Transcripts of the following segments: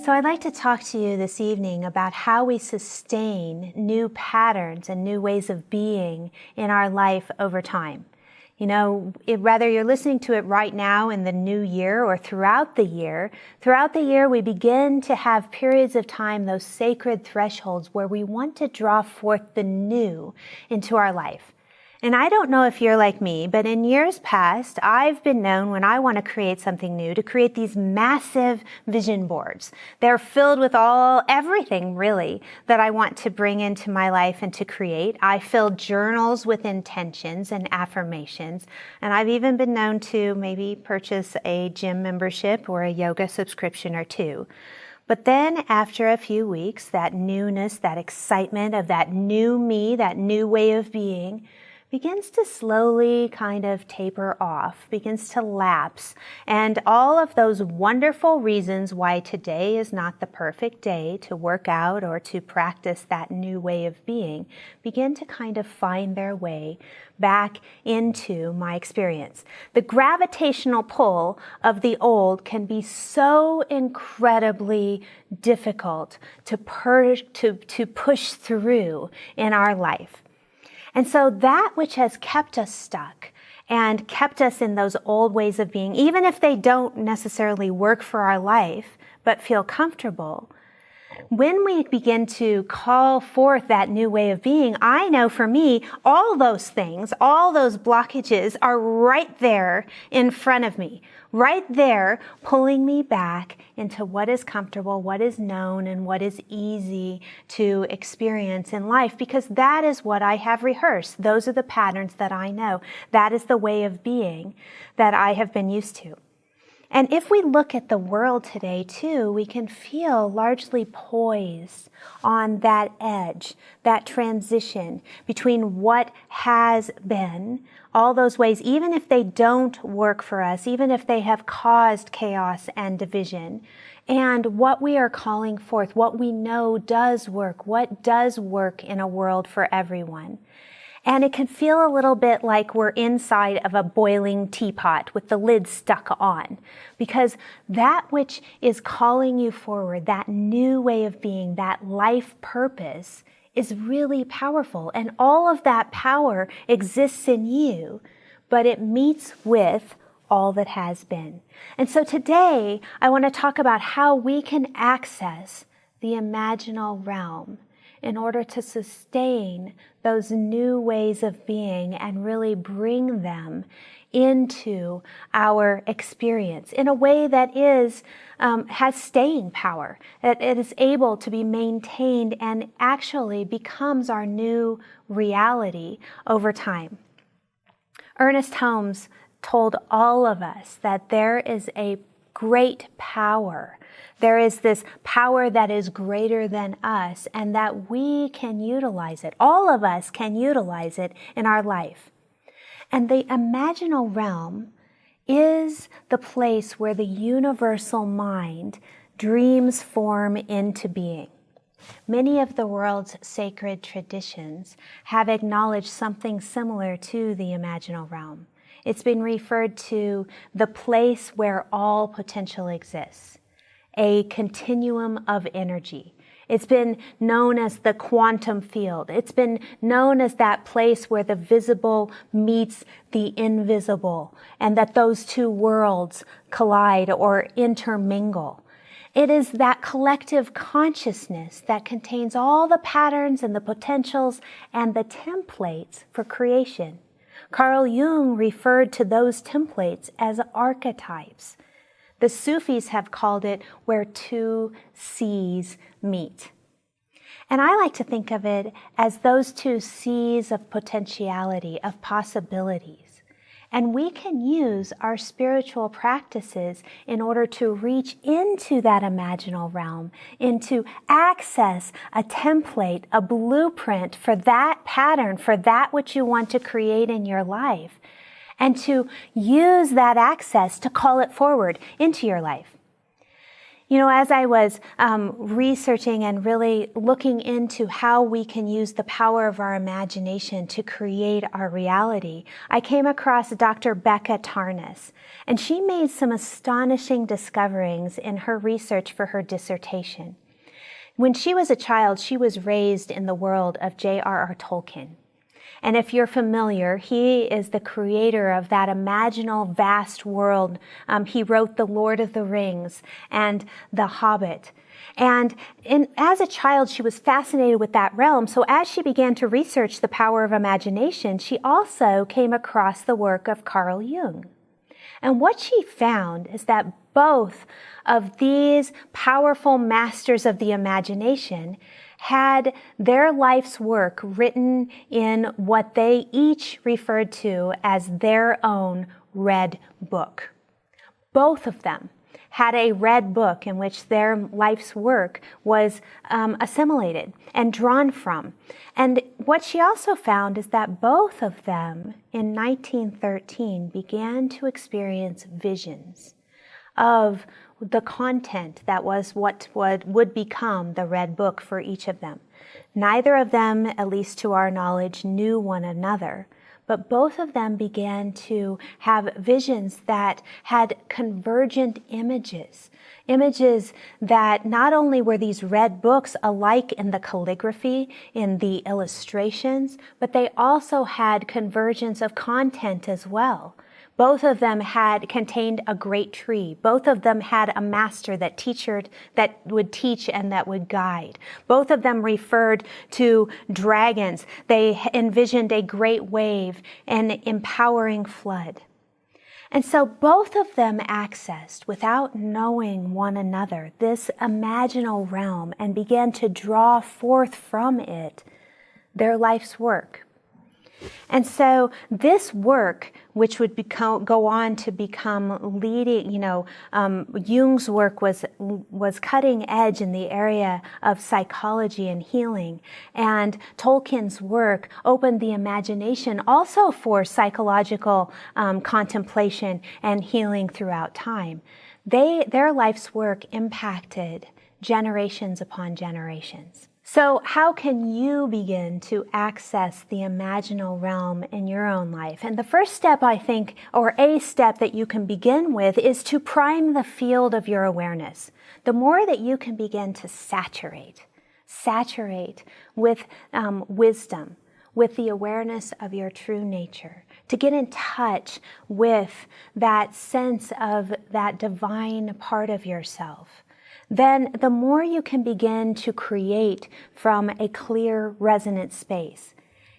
So I'd like to talk to you this evening about how we sustain new patterns and new ways of being in our life over time. You know, whether you're listening to it right now in the new year or throughout the year we begin to have periods of time, those sacred thresholds where we want to draw forth the new into our life. And I don't know if you're like me, but in years past, I've been known when I want to create something new to create these massive vision boards. They're filled with everything really that I want to bring into my life and to create. I fill journals with intentions and affirmations, and I've even been known to maybe purchase a gym membership or a yoga subscription or two. But then after a few weeks, that newness, that excitement of that new me, that new way of being, begins to slowly kind of taper off, begins to lapse. And all of those wonderful reasons why today is not the perfect day to work out or to practice that new way of being begin to kind of find their way back into my experience. The gravitational pull of the old can be so incredibly difficult to push through in our life. And so that which has kept us stuck and kept us in those old ways of being, even if they don't necessarily work for our life, but feel comfortable, when we begin to call forth that new way of being, I know for me, all those things, all those blockages are right there in front of me, right there pulling me back into what is comfortable, what is known, and what is easy to experience in life, because that is what I have rehearsed. Those are the patterns that I know. That is the way of being that I have been used to. And if we look at the world today too, we can feel largely poised on that edge, that transition between what has been, all those ways, even if they don't work for us, even if they have caused chaos and division, and what we are calling forth, what we know does work, what does work in a world for everyone. And it can feel a little bit like we're inside of a boiling teapot with the lid stuck on, because that which is calling you forward, that new way of being, that life purpose, is really powerful. And all of that power exists in you, but it meets with all that has been. And so today, I want to talk about how we can access the imaginal realm in order to sustain those new ways of being and really bring them into our experience in a way that has staying power, that it is able to be maintained and actually becomes our new reality over time. Ernest Holmes told all of us that there is a great power. There is this power that is greater than us, and that we can utilize it. All of us can utilize it in our life. And the imaginal realm is the place where the universal mind dreams form into being. Many of the world's sacred traditions have acknowledged something similar to the imaginal realm. It's been referred to the place where all potential exists, a continuum of energy. It's been known as the quantum field. It's been known as that place where the visible meets the invisible, and that those two worlds collide or intermingle. It is that collective consciousness that contains all the patterns and the potentials and the templates for creation. Carl Jung referred to those templates as archetypes. The Sufis have called it where two seas meet. And I like to think of it as those two seas of potentiality, of possibilities. And we can use our spiritual practices in order to reach into that imaginal realm, into access a template, a blueprint for that pattern, for that which you want to create in your life, and to use that access to call it forward into your life. You know, as I was researching and really looking into how we can use the power of our imagination to create our reality, I came across Dr. Becca Tarnas, and she made some astonishing discoveries in her research for her dissertation. When she was a child, she was raised in the world of J.R.R. Tolkien. And if you're familiar, he is the creator of that imaginal vast world. He wrote The Lord of the Rings and The Hobbit. And as a child, she was fascinated with that realm. So as she began to research the power of imagination, she also came across the work of Carl Jung. And what she found is that both of these powerful masters of the imagination had their life's work written in what they each referred to as their own red book. Both of them had a red book in which their life's work was assimilated and drawn from. And what she also found is that both of them in 1913 began to experience visions of the content that was what would become the red book for each of them. Neither of them, at least to our knowledge, knew one another, but both of them began to have visions that had convergent images that not only were these red books alike in the calligraphy, in the illustrations, but they also had convergence of content as well. Both of them had contained a great tree. Both of them had a master that would teach and that would guide. Both of them referred to dragons. They envisioned a great wave and empowering flood. And so both of them accessed, without knowing one another, this imaginal realm and began to draw forth from it their life's work. And so this work, which would go on to become leading, Jung's work was cutting edge in the area of psychology and healing. And Tolkien's work opened the imagination also for psychological contemplation and healing throughout time. Their life's work impacted generations upon generations. So how can you begin to access the imaginal realm in your own life? And the first step, I think, or a step that you can begin with, is to prime the field of your awareness. The more that you can begin to saturate with wisdom, with the awareness of your true nature, to get in touch with that sense of that divine part of yourself, then the more you can begin to create from a clear, resonant space.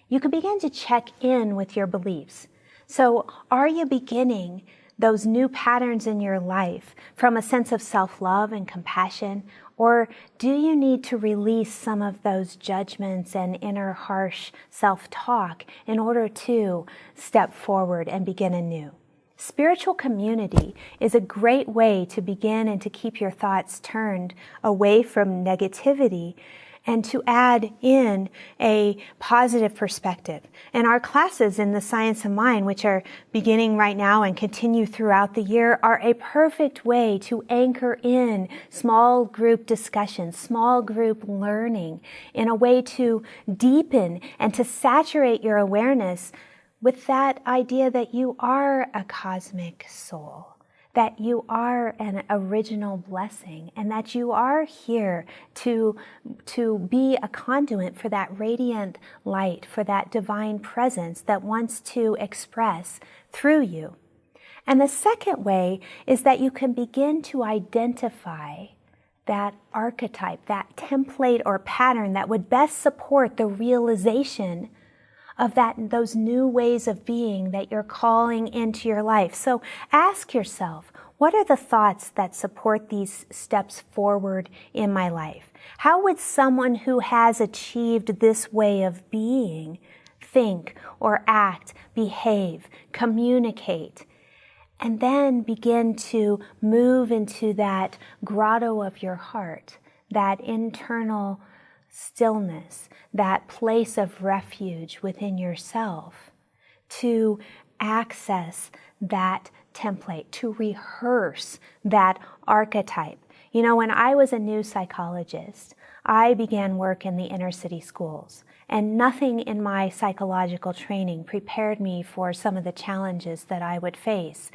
You can begin to check in with your beliefs. So are you beginning those new patterns in your life from a sense of self-love and compassion? Or do you need to release some of those judgments and inner harsh self-talk in order to step forward and begin anew? Spiritual community is a great way to begin and to keep your thoughts turned away from negativity and to add in a positive perspective. And our classes in the Science of Mind, which are beginning right now and continue throughout the year, are a perfect way to anchor in small group discussions, small group learning, in a way to deepen and to saturate your awareness with that idea that you are a cosmic soul, that you are an original blessing, and that you are here to be a conduit for that radiant light, for that divine presence that wants to express through you. And the second way is that you can begin to identify that archetype, that template or pattern that would best support the realization of those new ways of being that you're calling into your life. So ask yourself, what are the thoughts that support these steps forward in my life? How would someone who has achieved this way of being think or act, behave, communicate? And then begin to move into that grotto of your heart, that internal stillness, that place of refuge within yourself, to access that template, to rehearse that archetype. You know, when I was a new psychologist, I began work in the inner city schools, and nothing in my psychological training prepared me for some of the challenges that I would face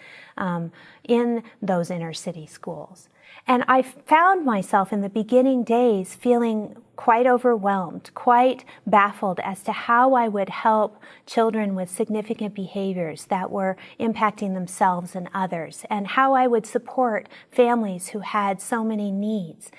in those inner city schools. And I found myself in the beginning days feeling quite overwhelmed, quite baffled as to how I would help children with significant behaviors that were impacting themselves and others, and how I would support families who had so many needs.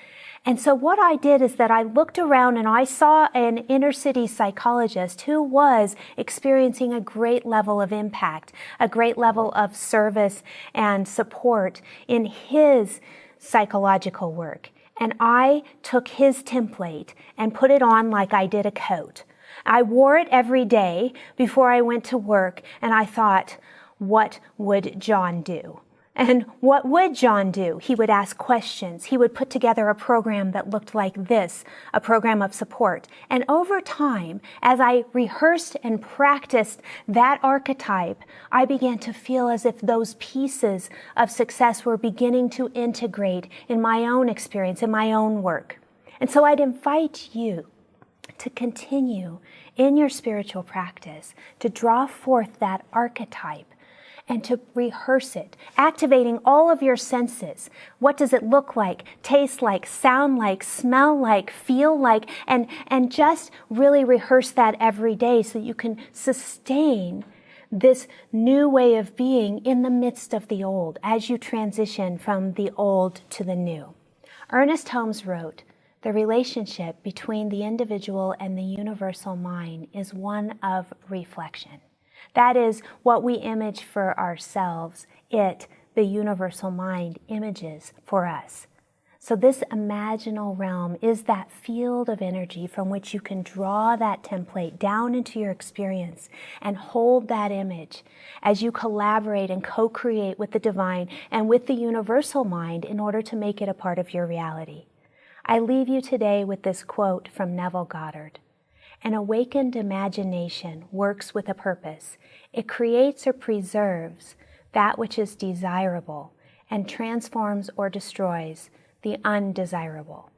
And so what I did is that I looked around and I saw an inner city psychologist who was experiencing a great level of impact, a great level of service and support in his psychological work. And I took his template and put it on like I did a coat. I wore it every day before I went to work, and I thought, what would John do? And what would John do? He would ask questions. He would put together a program that looked like this, a program of support. And over time, as I rehearsed and practiced that archetype, I began to feel as if those pieces of success were beginning to integrate in my own experience, in my own work. And so I'd invite you to continue in your spiritual practice, to draw forth that archetype, and to rehearse it, activating all of your senses. What does it look like, taste like, sound like, smell like, feel like, and just really rehearse that every day so you can sustain this new way of being in the midst of the old as you transition from the old to the new. Ernest Holmes wrote, "The relationship between the individual and the universal mind is one of reflection." That is what we image for ourselves. It, the universal mind, images for us. So this imaginal realm is that field of energy from which you can draw that template down into your experience and hold that image as you collaborate and co-create with the divine and with the universal mind in order to make it a part of your reality. I leave you today with this quote from Neville Goddard. "An awakened imagination works with a purpose. It creates or preserves that which is desirable and transforms or destroys the undesirable."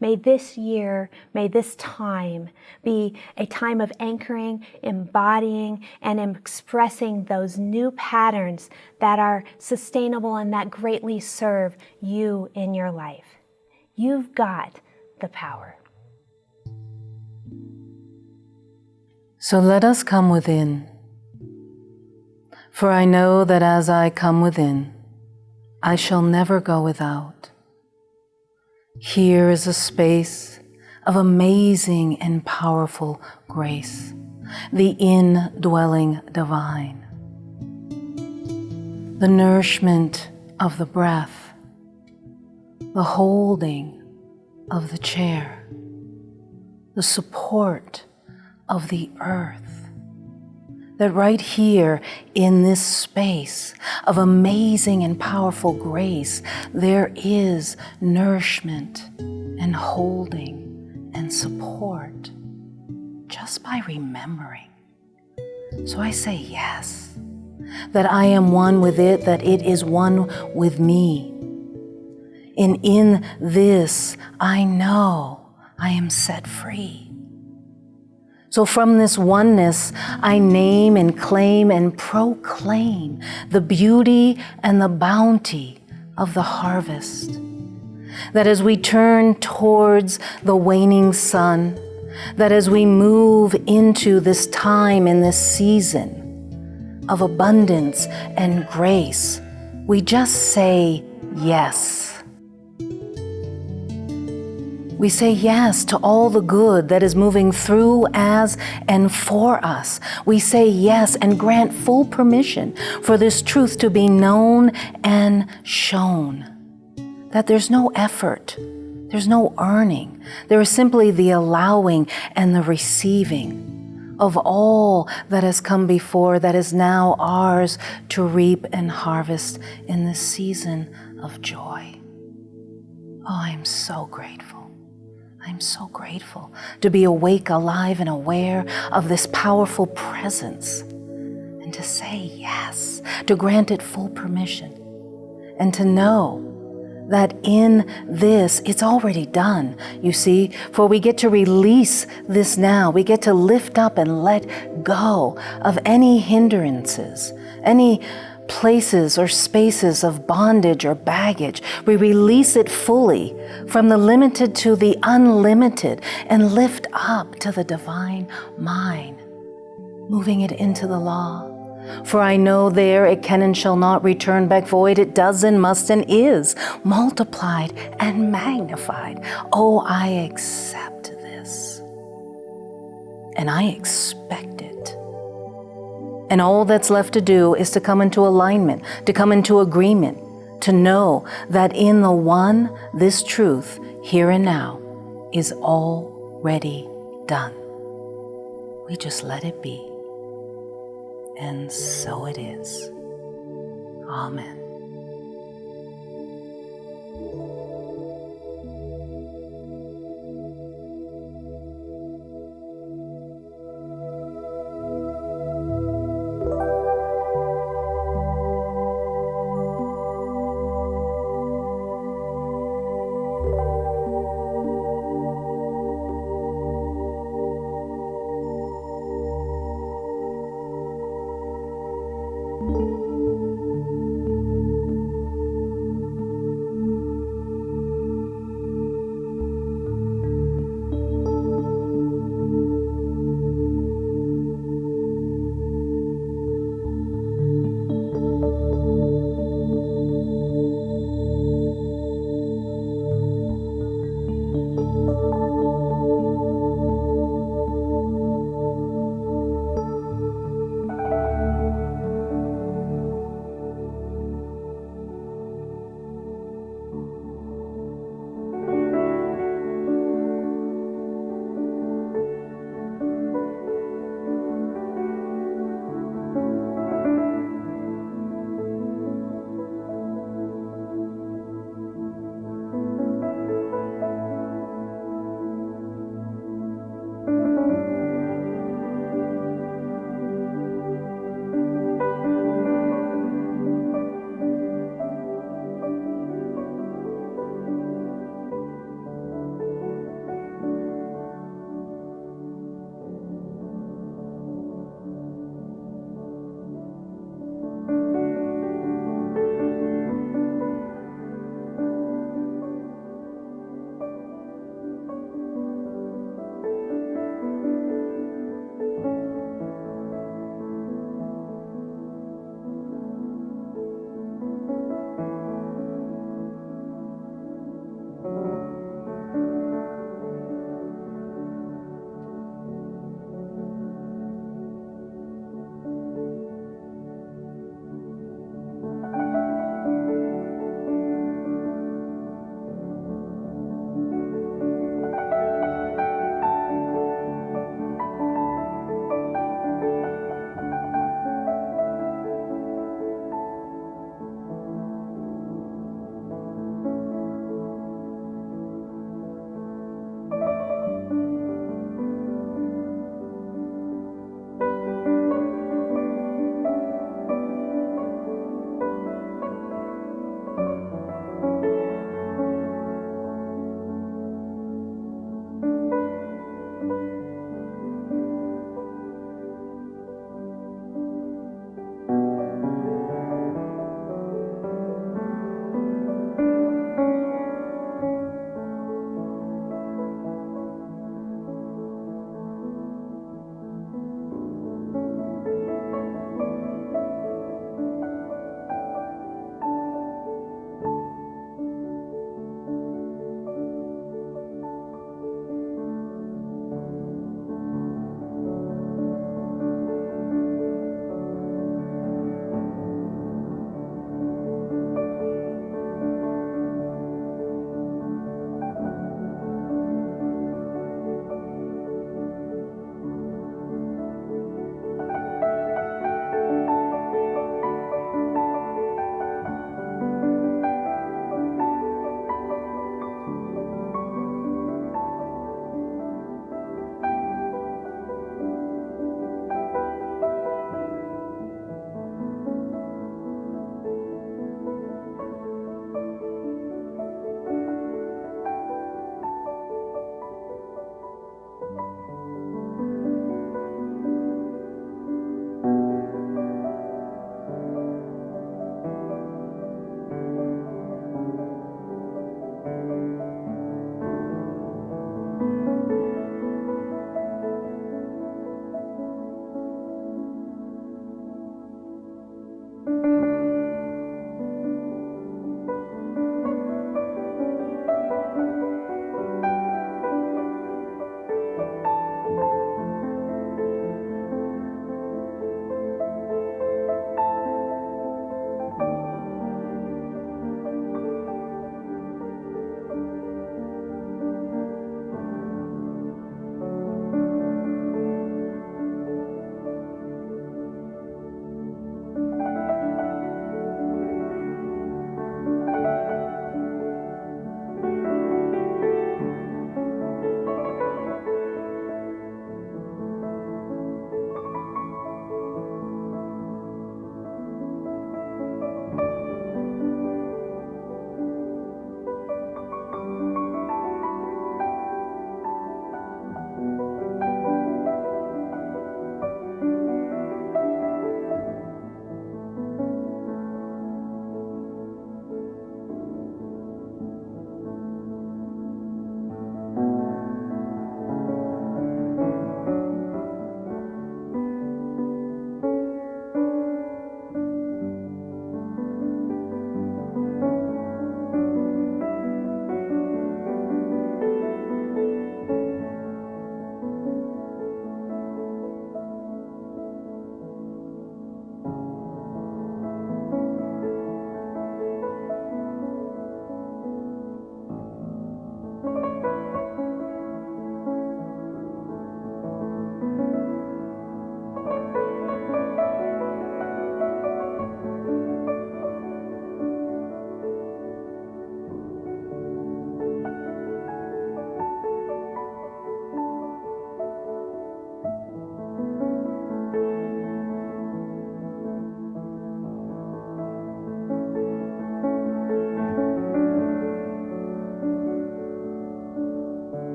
May this year, may this time be a time of anchoring, embodying, and expressing those new patterns that are sustainable and that greatly serve you in your life. You've got the power. So let us come within. For I know that as I come within, I shall never go without. Here is a space of amazing and powerful grace, the indwelling divine. The nourishment of the breath, the holding of the chair, the support of the earth, that right here in this space of amazing and powerful grace, there is nourishment and holding and support just by remembering. So I say yes, that I am one with it, that it is one with me. And in this, I know I am set free. So from this oneness, I name and claim and proclaim the beauty and the bounty of the harvest. That as we turn towards the waning sun, that as we move into this time and this season of abundance and grace, we just say yes. We say yes to all the good that is moving through, as, and for us. We say yes and grant full permission for this truth to be known and shown. That there's no effort, there's no earning. There is simply the allowing and the receiving of all that has come before, that is now ours to reap and harvest in this season of joy. Oh, I'm so grateful. I'm so grateful to be awake, alive, and aware of this powerful presence, and to say yes, to grant it full permission, and to know that in this, it's already done, you see, for we get to release this now. We get to lift up and let go of any hindrances, any places or spaces of bondage or baggage. We release it fully from the limited to the unlimited and lift up to the divine mind, moving it into the law. For I know there it can and shall not return back void. It does and must and is multiplied and magnified. Oh, I accept this. And I expect it. And all that's left to do is to come into alignment, to come into agreement, to know that in the one, this truth, here and now, is already done. We just let it be. And so it is. Amen.